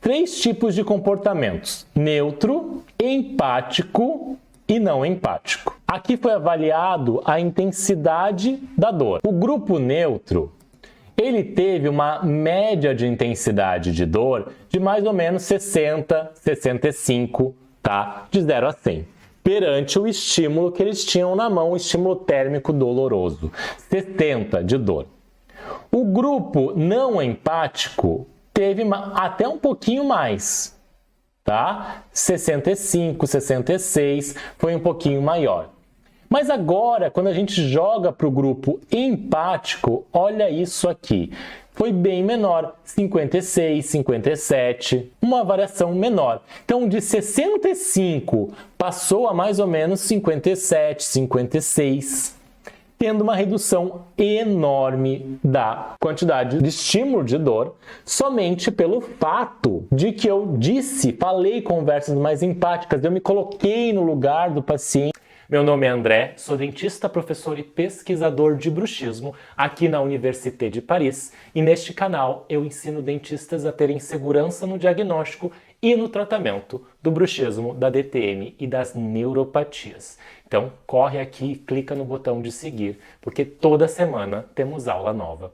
três tipos de comportamentos: neutro, empático e não empático. Aqui foi avaliado a intensidade da dor. O grupo neutro, ele teve uma média de intensidade de dor de mais ou menos 60, 65, tá? De 0 a 100. Perante o estímulo que eles tinham na mão, o estímulo térmico doloroso, 70 de dor. O grupo não empático teve até um pouquinho mais, tá? 65, 66, foi um pouquinho maior. Mas agora, quando a gente joga para o grupo empático, olha isso aqui. Foi bem menor, 56, 57, uma variação menor. Então, de 65 passou a mais ou menos 57, 56, tendo uma redução enorme da quantidade de estímulo de dor, somente pelo fato de que eu falei conversas mais empáticas, eu me coloquei no lugar do paciente. Meu nome é André, sou dentista, professor e pesquisador de bruxismo aqui na Université de Paris, e neste canal eu ensino dentistas a terem segurança no diagnóstico e no tratamento do bruxismo, da DTM e das neuropatias. Então corre aqui e clica no botão de seguir, porque toda semana temos aula nova.